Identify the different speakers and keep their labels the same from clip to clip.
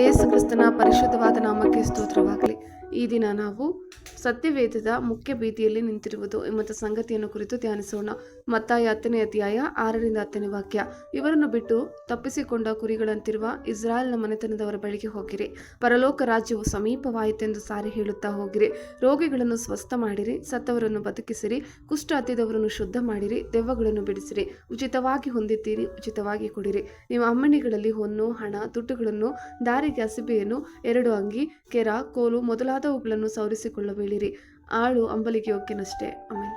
Speaker 1: ಏಸು ಕ್ರಿಸ್ತನ ಪರಿಶುದ್ಧವಾದ ನಾಮಕ್ಕೆ ಸ್ತೋತ್ರವಾಗಲಿ. ಈ ದಿನ ನಾವು ಸತ್ಯವೇದದ ಮುಖ್ಯ ಬೀದಿಯಲ್ಲಿ ನಿಂತಿರುವುದು ಎಂಬ ಸಂಗತಿಯನ್ನು ಕುರಿತು ಧ್ಯಾನಿಸೋಣ. ಮತ್ತಾಯ 10ನೇ ಅಧ್ಯಾಯ 6ರಿಂದ 10ನೇ ವಾಕ್ಯ. ಇವರನ್ನು ಬಿಟ್ಟು ತಪ್ಪಿಸಿಕೊಂಡ ಕುರಿಗಳಂತಿರುವ ಇಸ್ರಾಯೇಲ್ನ ಮನೆತನದವರ ಬಳಿಗೆ ಹೋಗಿರಿ. ಪರಲೋಕ ರಾಜ್ಯವು ಸಮೀಪವಾಯಿತೆಂದು ಸಾರಿ ಹೇಳುತ್ತಾ ಹೋಗಿರಿ. ರೋಗಿಗಳನ್ನು ಸ್ವಸ್ಥ ಮಾಡಿರಿ, ಸತ್ತವರನ್ನು ಬದುಕಿಸಿರಿ, ಕುಷ್ಠ ಹತ್ತಿದವರನ್ನು ಶುದ್ಧ ಮಾಡಿರಿ, ದೆವ್ವಗಳನ್ನು ಬಿಡಿಸಿರಿ. ಉಚಿತವಾಗಿ ಹೊಂದಿದ್ದೀರಿ, ಉಚಿತವಾಗಿ ಕೊಡಿರಿ. ನಿಮ್ಮ ಅಮ್ಮಣಿಗಳಲ್ಲಿ ಹೊನ್ನು, ಹಣ, ತುಟ್ಟುಗಳನ್ನು, ದಾರಿಗೆ ಹಸಿಬೆಯನ್ನು, 2 ಅಂಗಿ, ಕೆರ, ಕೋಲು ಮೊದಲಾದವುಗಳನ್ನು ಸವರಿಸಿಕೊಳ್ಳಬೇಡಿರಿ. ಆಳು ಅಂಬಲಿಗೆ ಯೋಗ್ಯನಷ್ಟೇ. ಆಮೇಲೆ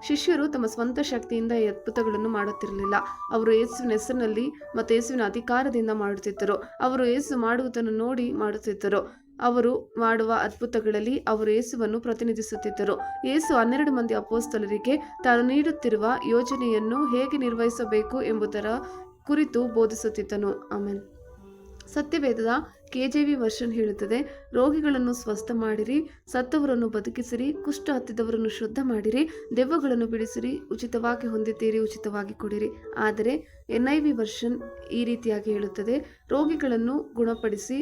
Speaker 1: ಶಿಷ್ಯರು ತಮ್ಮ ಸ್ವಂತ ಶಕ್ತಿಯಿಂದ ಈ ಅದ್ಭುತಗಳನ್ನು ಮಾಡುತ್ತಿರಲಿಲ್ಲ. ಅವರು ಯೇಸುವಿನ ಹೆಸರಿನಲ್ಲಿ ಮತ್ತು ಯೇಸುವಿನ ಅಧಿಕಾರದಿಂದ ಮಾಡುತ್ತಿದ್ದರು. ಅವರು ಯೇಸು ಮಾಡುವುದನ್ನು ನೋಡಿ ಮಾಡುತ್ತಿದ್ದರು. ಅವರು ಮಾಡುವ ಅದ್ಭುತಗಳಲ್ಲಿ ಅವರು ಯೇಸುವನ್ನು ಪ್ರತಿನಿಧಿಸುತ್ತಿದ್ದರು. ಯೇಸು 12 ಮಂದಿ ಅಪೊಸ್ತಲರಿಗೆ ತಾನು ನೀಡುತ್ತಿರುವ ಯೋಜನೆಯನ್ನು ಹೇಗೆ ನಿರ್ವಹಿಸಬೇಕು ಎಂಬುದರ ಕುರಿತು ಬೋಧಿಸುತ್ತಿದ್ದನು. ಆಮೇಲೆ ಸತ್ಯವೇದದ KJV ವರ್ಷನ್ ಹೇಳುತ್ತದೆ, ರೋಗಿಗಳನ್ನು ಸ್ವಸ್ಥ ಮಾಡಿರಿ, ಸತ್ತವರನ್ನು ಬದುಕಿಸಿರಿ, ಕುಷ್ಠ ಹತ್ತಿದವರನ್ನು ಶುದ್ಧ ಮಾಡಿರಿ, ದೆವ್ವಗಳನ್ನು ಬಿಡಿಸಿರಿ, ಉಚಿತವಾಗಿ ಹೊಂದಿದ್ದೀರಿ, ಉಚಿತವಾಗಿ ಕೊಡಿರಿ. ಆದರೆ NIV ವರ್ಷನ್ ಈ ರೀತಿಯಾಗಿ ಹೇಳುತ್ತದೆ, ರೋಗಿಗಳನ್ನು ಗುಣಪಡಿಸಿ,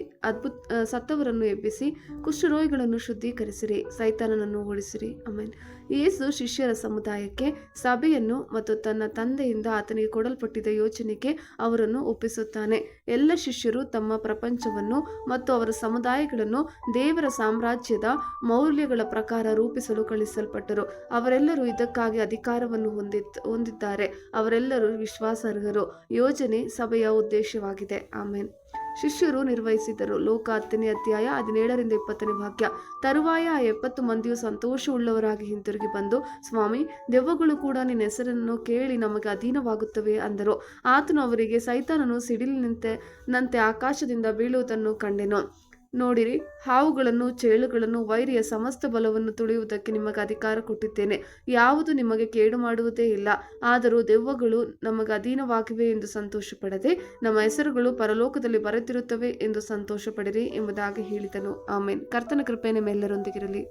Speaker 1: ಸತ್ತವರನ್ನು ಎಬ್ಬಿಸಿ, ಕುಷ್ಠರೋಗಿಗಳನ್ನು ಶುದ್ಧೀಕರಿಸಿರಿ, ಸೈತಾನನನ್ನು ಓಡಿಸಿರಿ. ಆಮೇಲೆ ಯೇಸು ಶಿಷ್ಯರ ಸಮುದಾಯಕ್ಕೆ, ಸಭೆಯನ್ನು ಮತ್ತು ತನ್ನ ತಂದೆಯಿಂದ ಆತನಿಗೆ ಕೊಡಲ್ಪಟ್ಟಿದ್ದ ಯೋಜನೆಗೆ ಅವರನ್ನು ಒಪ್ಪಿಸುತ್ತಾನೆ. ಎಲ್ಲ ಶಿಷ್ಯರು ತಮ್ಮ ಪ್ರಪಂಚವನ್ನು ಮತ್ತು ಅವರ ಸಮುದಾಯಗಳನ್ನು ದೇವರ ಸಾಮ್ರಾಜ್ಯದ ಮೌಲ್ಯಗಳ ಪ್ರಕಾರ ರೂಪಿಸಲು ಕಳಿಸಲ್ಪಟ್ಟರು. ಅವರೆಲ್ಲರೂ ಇದಕ್ಕಾಗಿ ಅಧಿಕಾರವನ್ನು ಹೊಂದಿದ್ದಾರೆ. ಅವರೆಲ್ಲರೂ ವಿಶ್ವಾಸಾರ್ಹರು. ಯೋಜನೆ ಸಭೆಯ ಉದ್ದೇಶವಾಗಿದೆ. ಆಮೇನ್. ಶಿಷ್ಯರು ನಿರ್ವಹಿಸಿದರು. ಲೋಕ 10ನೇ ಅಧ್ಯಾಯ 17ರಿಂದ 20ನೇ ವಾಕ್ಯ. ತರುವಾಯ ಆ 70 ಮಂದಿಯು ಸಂತೋಷವುಳ್ಳವರಾಗಿ ಹಿಂತಿರುಗಿ ಬಂದು, ಸ್ವಾಮಿ, ದೆವ್ವಗಳು ಕೂಡ ನಿನ್ನ ಹೆಸರನ್ನು ಕೇಳಿ ನಮಗೆ ಅಧೀನವಾಗುತ್ತವೆ ಅಂದರು. ಆತನು ಅವರಿಗೆ, ಸೈತಾನನು ಸಿಡಿಲಿನಂತೆ ಆಕಾಶದಿಂದ ಬೀಳುವುದನ್ನು ಕಂಡೆನು. ನೋಡಿರಿ, ಹಾವುಗಳನ್ನು, ಚೇಳುಗಳನ್ನು, ವೈರಿಯ ಸಮಸ್ತ ಬಲವನ್ನು ತುಳಿಯುವುದಕ್ಕೆ ನಿಮಗೆ ಅಧಿಕಾರ ಕೊಟ್ಟಿದ್ದೇನೆ. ಯಾವುದು ನಿಮಗೆ ಕೇಡು ಮಾಡುವುದೇ ಇಲ್ಲ. ಆದರೂ ದೆವ್ವಗಳು ನಮಗೆ ಅಧೀನವಾಗಿವೆ ಎಂದು ಸಂತೋಷಪಡದೆ ನಮ್ಮ ಹೆಸರುಗಳು ಪರಲೋಕದಲ್ಲಿ ಬರೆದಿರುತ್ತವೆ ಎಂದು ಸಂತೋಷಪಡಿರಿ ಎಂಬುದಾಗಿ ಹೇಳಿದನು. ಆಮೇನ್. ಕರ್ತನ ಕೃಪೆ ನಿಮ್ಮೆಲ್ಲರೊಂದಿಗಿರಲಿ.